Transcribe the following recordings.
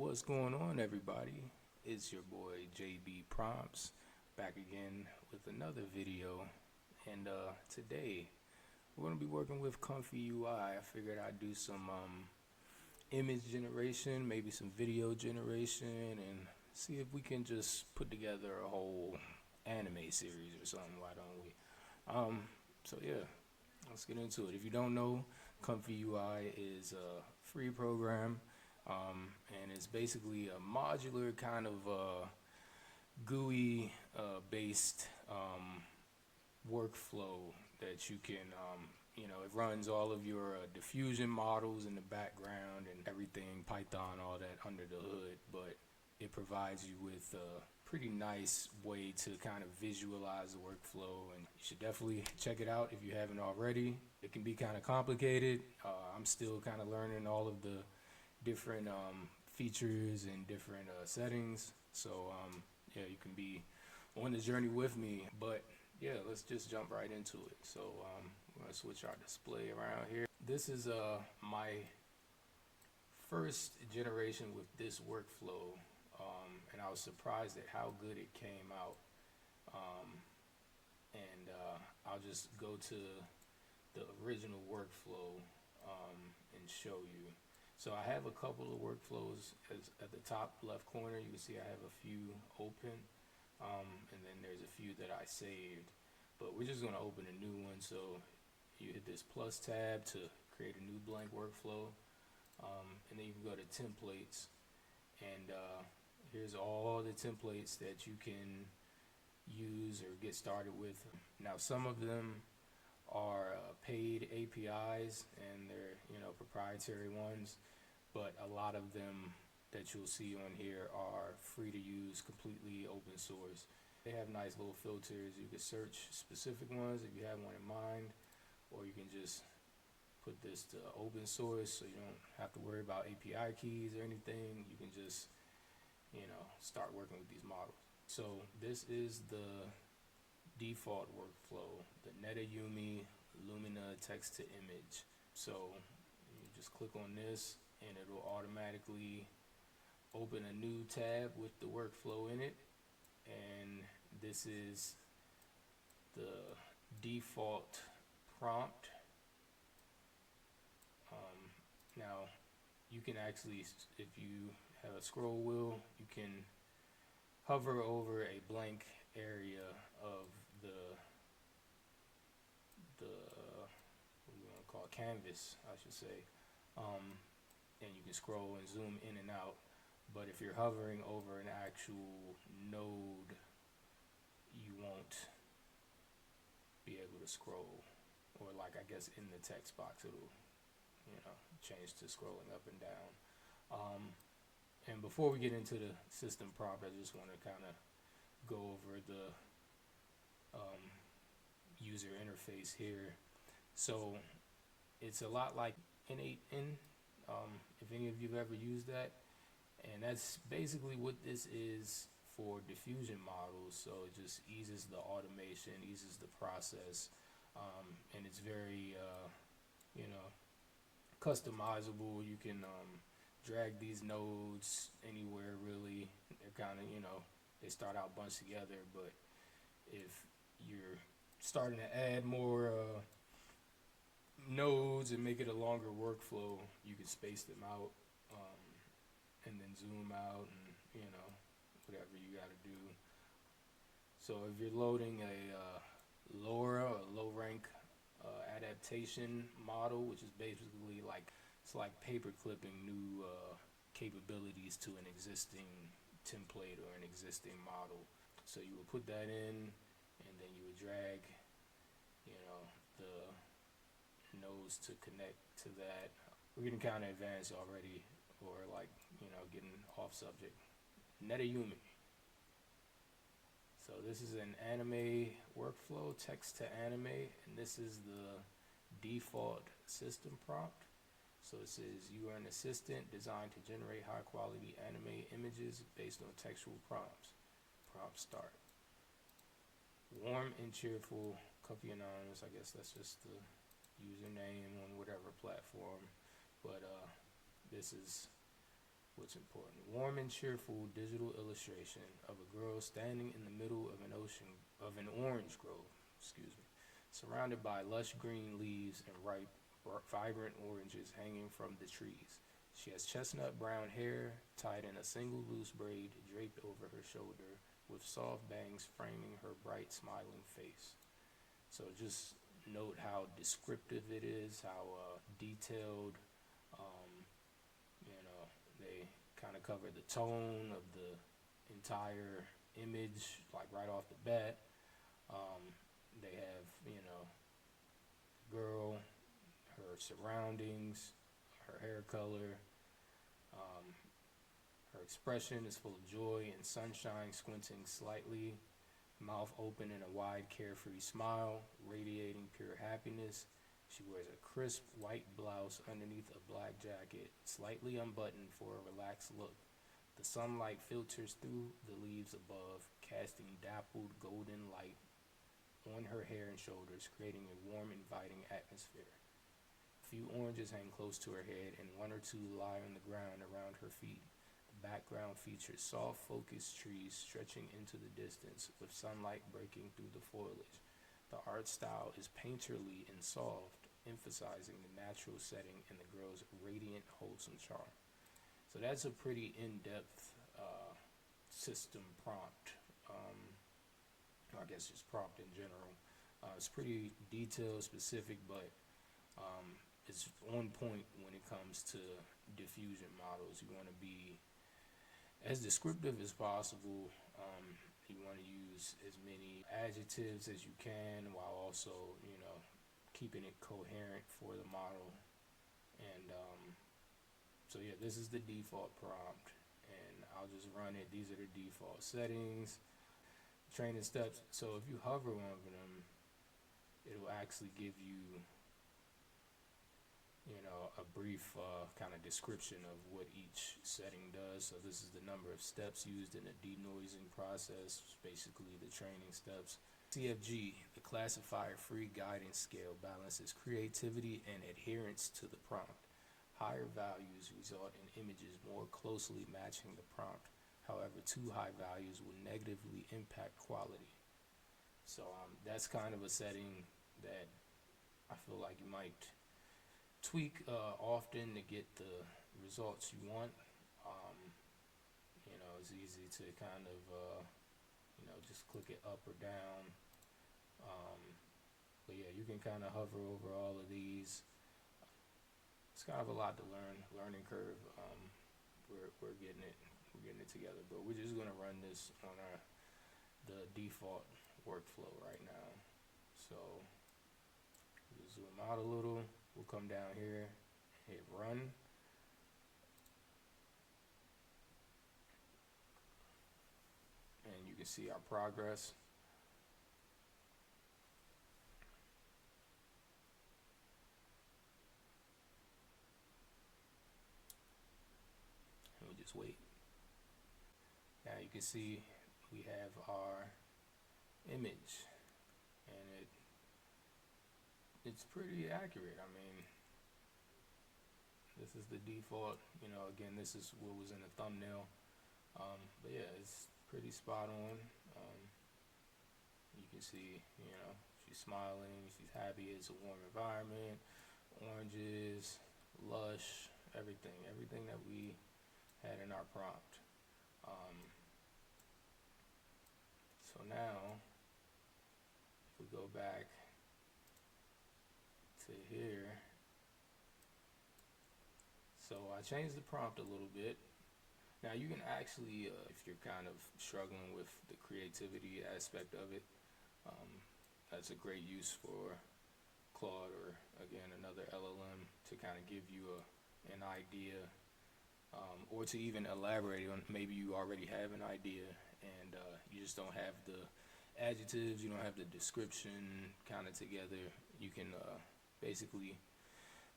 What's going on, everybody? It's your boy JB Prompts back again with another video. And today we're going to be working with ComfyUI. I figured I'd do some image generation, maybe some video generation, and see if we can just put together a whole anime series or something. Why don't we? So yeah, let's get into it. If you don't know, ComfyUI is a free program. And it's basically a modular kind of GUI based workflow that you can, it runs all of your diffusion models in the background and everything, Python, all that under the hood, but it provides you with a pretty nice way to kind of visualize the workflow, and you should definitely check it out if you haven't already. It can be kind of complicated. I'm still kind of learning all of the different features and different settings, so yeah, you can be on the journey with me. But yeah, let's just jump right into it. So we're gonna switch our display around here. This is my first generation with this workflow, and I was surprised at how good it came out. And I'll just go to the original workflow and show you. So I have a couple of workflows. At the top left corner, you can see I have a few open, and then there's a few that I saved. But we're just going to open a new one. So you hit this plus tab to create a new blank workflow, and then you can go to templates, and here's all the templates that you can use or get started with. Now, some of them are paid APIs, and they're proprietary ones, but a lot of them that you'll see on here are free to use, completely open source. They have nice little filters. You can search specific ones if you have one in mind, or you can just put this to open source, so you don't have to worry about API keys or anything. You can just start working with these models. So this is the default workflow, the NetAyumi Lumina text to image. So you just click on this and it'll automatically open a new tab with the workflow in it, and this is the default prompt. Now you can actually, if you have a scroll wheel, you can hover over a blank area of the what do you want to call it, canvas, I should say, and you can scroll and zoom in and out. But if you're hovering over an actual node, you won't be able to scroll, or like, I guess, in the text box it'll change to scrolling up and down. And before we get into the system prompt, I just want to kind of go over the user interface here. So it's a lot like N8N, if any of you've ever used that, and that's basically what this is for diffusion models. So it just eases the automation, eases the process, and it's very customizable. You can drag these nodes anywhere, really. They're kind of, they start out bunched together, but if you're starting to add more nodes and make it a longer workflow, you can space them out, and then zoom out, and whatever you got to do. So if you're loading a low rank adaptation model, which is basically like, it's like paper clipping new capabilities to an existing template or an existing model. So you would put that in, and then you would drag the nodes to connect to that. We're getting kind of advanced already, or like getting off subject. NetAyumi. So this is an anime workflow, text to anime, and this is the default system prompt. So it says you are an assistant designed to generate high quality anime images based on textual prompts. Prompt start. Warm and cheerful, Comfy Anonymous. I guess that's just the username on whatever platform, but this is what what's important. Warm and cheerful digital illustration of a girl standing in the middle of an orange grove, surrounded by lush green leaves and ripe, vibrant oranges hanging from the trees. She has chestnut brown hair tied in a single loose braid draped over her shoulder, with soft bangs framing her bright, smiling face. So just note how descriptive it is, how detailed. They kind of cover the tone of the entire image, like right off the bat. They have, girl, her surroundings, her hair color. Her expression is full of joy and sunshine, squinting slightly, mouth open in a wide, carefree smile, radiating pure happiness. She wears a crisp white blouse underneath a black jacket, slightly unbuttoned for a relaxed look. The sunlight filters through the leaves above, casting dappled golden light on her hair and shoulders, creating a warm, inviting atmosphere. A few oranges hang close to her head, and one or two lie on the ground around her feet. The background features soft, focused trees stretching into the distance, with sunlight breaking through the foliage. The art style is painterly and soft, emphasizing the natural setting and the girl's radiant, wholesome charm. So that's a pretty in-depth system prompt. I guess just prompt in general. It's pretty detailed, specific, but it's on point when it comes to diffusion models. You want to be as descriptive as possible. You want to use as many adjectives as you can while also, keeping it coherent for the model. And so yeah, this is the default prompt, and I'll just run it. These are the default settings, training steps. So if you hover over them, it'll actually give you, a brief kind of description of what each setting does. So this is the number of steps used in the denoising process, basically the training steps. CFG, the classifier free guidance scale, balances creativity and adherence to the prompt. Higher values result in images more closely matching the prompt. However, too high values will negatively impact quality. So that's kind of a setting that I feel like you might tweak often to get the results you want. It's easy to kind of just click it up or down. But yeah, you can kind of hover over all of these. It's kind of a lot to learning curve. We're getting it together, but we're just gonna run this on the default workflow right now. So just zoom out a little. We'll come down here, hit run. And you can see our progress. And we just wait. Now you can see we have our image, and it's pretty accurate. I mean, this is the default, again, this is what was in the thumbnail. But yeah, it's pretty spot on. You can see, she's smiling, she's happy, it's a warm environment, oranges, lush, everything that we had in our prompt. So now, if we go back to here, so I changed the prompt a little bit. Now you can actually, if you're kind of struggling with the creativity aspect of it, that's a great use for Claude, or again another LLM, to kind of give you an idea, or to even elaborate on. Maybe you already have an idea and you just don't have the adjectives, you don't have the description kind of together. You can basically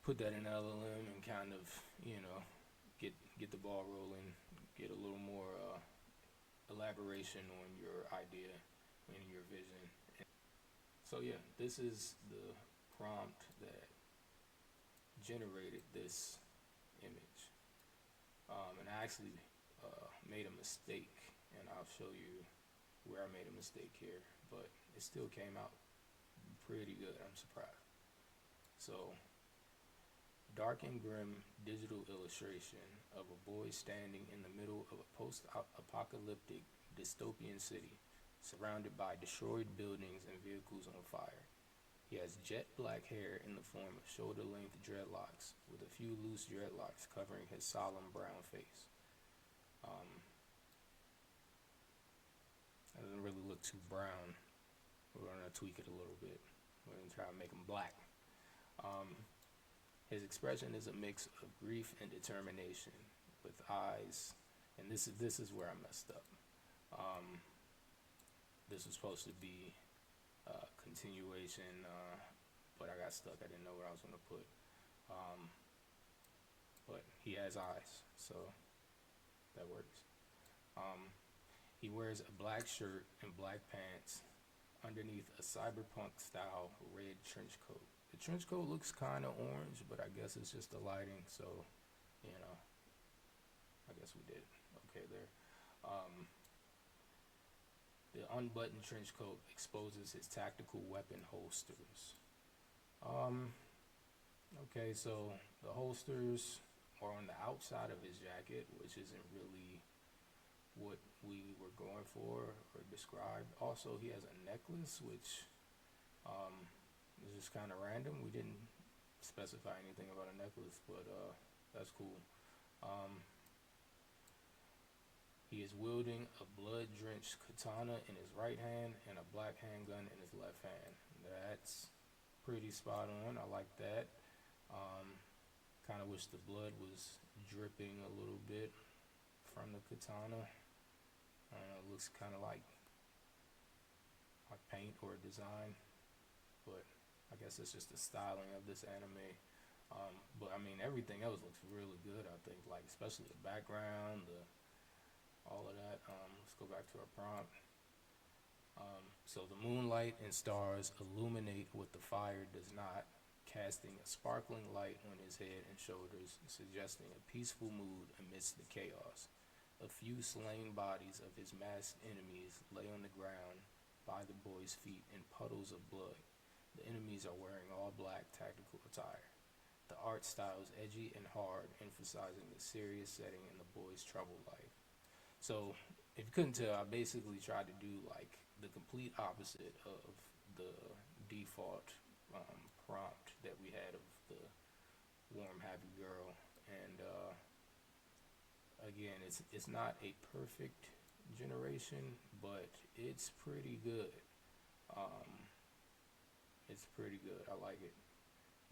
put that in LLM and kind of, get the ball rolling, get a little more elaboration on your idea and your vision. So yeah, this is the prompt that generated this image. And I actually made a mistake, and I'll show you where I made a mistake here, but it still came out pretty good. I'm surprised. So, dark and grim digital illustration of a boy standing in the middle of a post-apocalyptic dystopian city, surrounded by destroyed buildings and vehicles on fire. He has jet black hair in the form of shoulder-length dreadlocks, with a few loose dreadlocks covering his solemn brown face. Doesn't really look too brown. We're gonna tweak it a little bit. We're gonna try to make him black. His expression is a mix of grief and determination, with eyes, and this is where I messed up. This was supposed to be continuation, but I got stuck. I didn't know what I was gonna put. But he has eyes, so that works. He wears a black shirt and black pants underneath a cyberpunk style red trench coat. The trench coat looks kind of orange, but I guess it's just the lighting, so, you know, I guess we did okay there. The unbuttoned trench coat exposes his tactical weapon holsters. Okay, so the holsters are on the outside of his jacket, which isn't really what we were going for or described. Also, he has a necklace, which is just kind of random. We didn't specify anything about a necklace, but that's cool. He is wielding a blood-drenched katana in his right hand and a black handgun in his left hand. That's pretty spot on. I like that. Kind of wish the blood was dripping a little bit from the katana. It looks kind of like paint or design, but I guess it's just the styling of this anime. But I mean, everything else looks really good. I think, like especially the background, all of that. Let's go back to our prompt. So the moonlight and stars illuminate what the fire does not, casting a sparkling light on his head and shoulders, suggesting a peaceful mood amidst the chaos. A few slain bodies of his masked enemies lay on the ground by the boy's feet in puddles of blood. The enemies are wearing all black tactical attire. The art style is edgy and hard, emphasizing the serious setting in the boy's troubled life. So, if you couldn't tell, I basically tried to do like the complete opposite of the default prompt that we had of the warm, happy girl. And again, it's not a perfect generation, but it's pretty good. It's pretty good. I like it.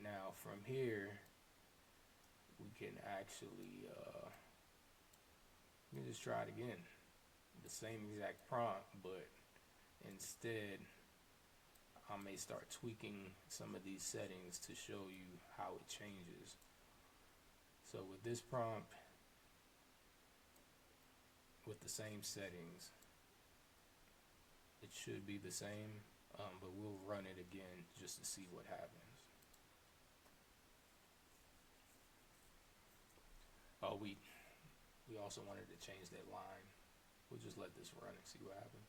Now from here, we can actually let me just try it again. The same exact prompt, but instead I may start tweaking some of these settings to show you how it changes. So with this prompt, with the same settings, it should be the same, but we'll run it again just to see what happens. Oh, we also wanted to change that line. We'll just let this run and see what happens.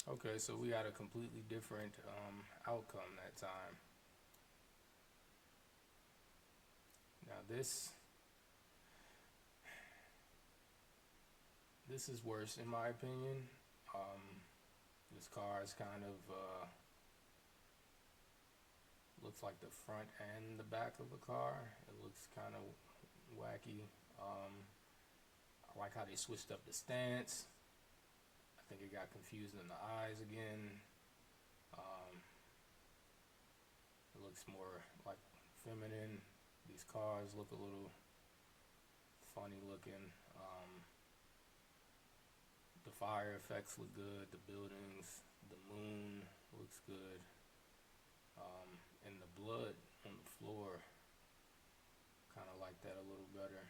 Okay, so we got a completely different outcome that time. Now this is worse in my opinion. This car is kind of looks like the front and the back of a car. It looks kind of wacky. I like how they switched up the stance. I think it got confused in the eyes again. It looks more like feminine. These cars look a little funny looking. The fire effects look good. The buildings, the moon looks good. And the blood on the floor that a little better.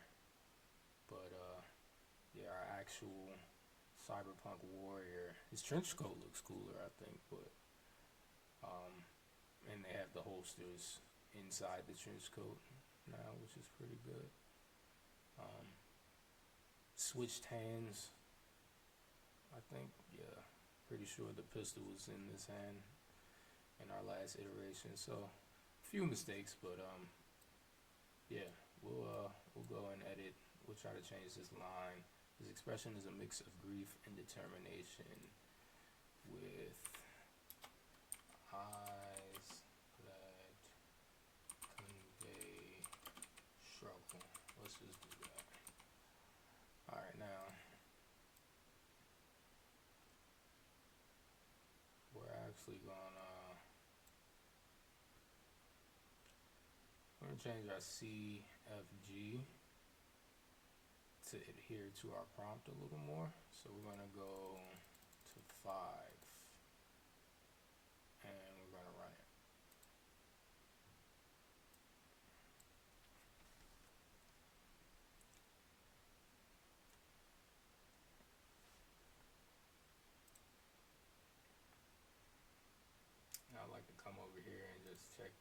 But yeah, our actual cyberpunk warrior, his trench coat looks cooler, I think. But and they have the holsters inside the trench coat now, which is pretty good. Switched hands, I think. Yeah, pretty sure the pistol was in this hand in our last iteration. So a few mistakes, but yeah, we'll go and edit. We'll try to change this line. His expression is a mix of grief and determination with eyes that convey struggle. Let's just do that. Alright, now we're actually gonna change our CFG to adhere to our prompt a little more. So we're gonna go to 5 and we're gonna run it. Now I'd like to come over here and just check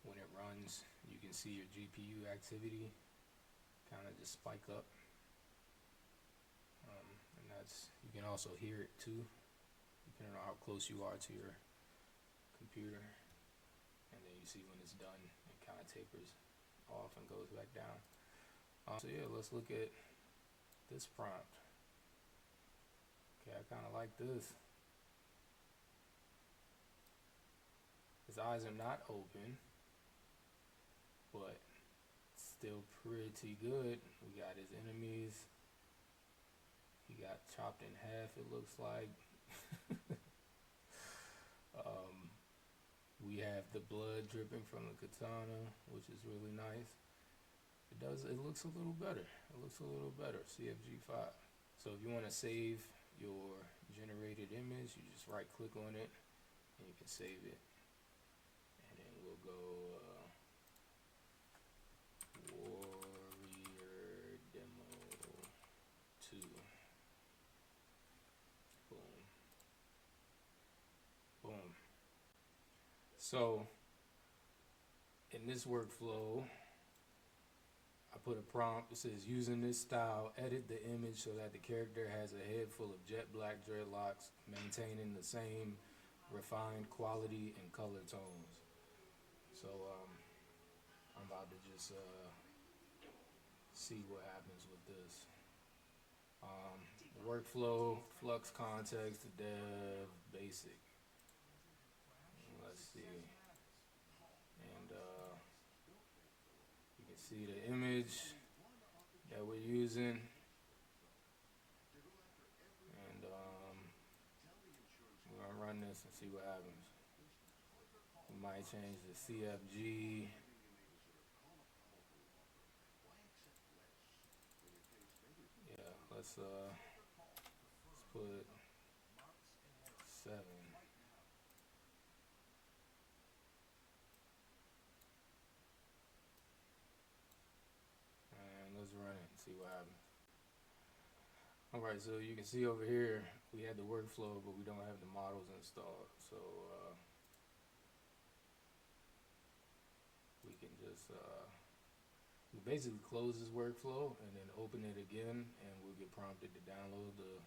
when it runs, you can see your GPU activity kind of just spike up. And you can also hear it too, depending on how close you are to your computer. And then you see when it's done, it kind of tapers off and goes back down. So yeah, let's look at this prompt. Okay, I kind of like this. His eyes are not open, but still pretty good. We got his enemies. He got chopped in half, it looks like. We have the blood dripping from the katana, which is really nice. It looks a little better. It looks a little better, CFG 5. So if you want to save your generated image, you just right click on it and you can save it. And then we'll go Warrior Demo 2. Boom. Boom. So in this workflow, I put a prompt. It says, using this style, edit the image so that the character has a head full of jet black dreadlocks, maintaining the same refined quality and color tones. So I'm about to just see what happens with this. Workflow, flux context, dev, basic. Let's see. And you can see the image that we're using. And we're gonna run this and see what happens. We might change the CFG. Yeah, let's put 7. And let's run it and see what happens. Alright, so you can see over here we had the workflow, but we don't have the models installed. So we can just we basically close this workflow and then open it again, and we'll get prompted to download the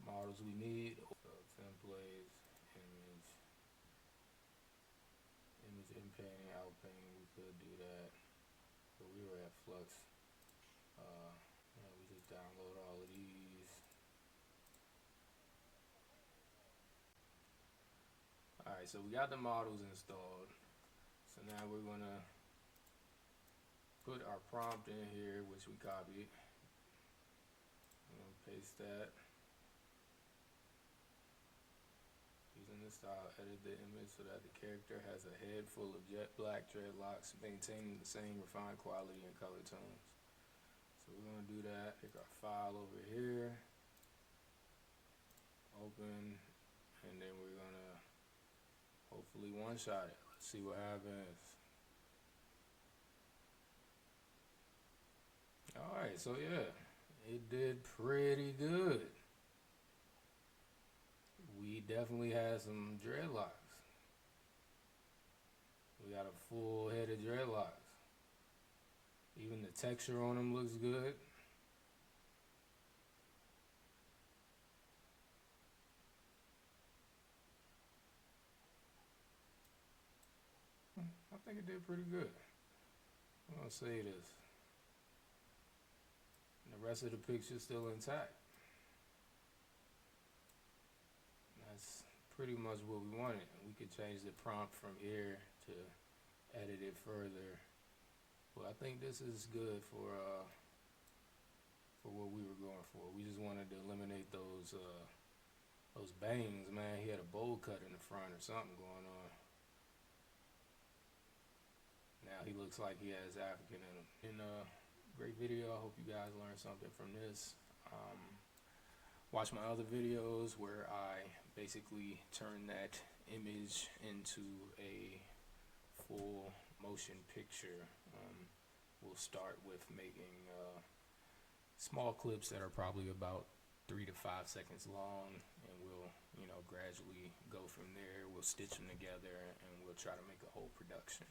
models we need. So templates, image in painting, out painting, we could do that, but we were at Flux. We just download all of these. Alright, so we got the models installed. So now we're gonna put our prompt in here, which we copied. I'm gonna paste that. Using this style, edit the image so that the character has a head full of jet black dreadlocks, maintaining the same refined quality and color tones. So we're gonna do that. Pick our file over here, open, and then we're gonna hopefully one-shot it. Let's see what happens. Alright, so yeah, it did pretty good. We definitely had some dreadlocks. We got a full head of dreadlocks. Even the texture on them looks good. I think it did pretty good. I'm gonna say this. And the rest of the picture's still intact. That's pretty much what we wanted. We could change the prompt from here to edit it further. But I think this is good for what we were going for. We just wanted to eliminate those bangs, man. He had a bowl cut in the front or something going on. Now he looks like he has African in him. In a great video. I hope you guys learned something from this. Watch my other videos where I basically turn that image into a full motion picture. We'll start with making small clips that are probably about 3 to 5 seconds long, and we'll gradually go from there. We'll stitch them together and we'll try to make a whole production.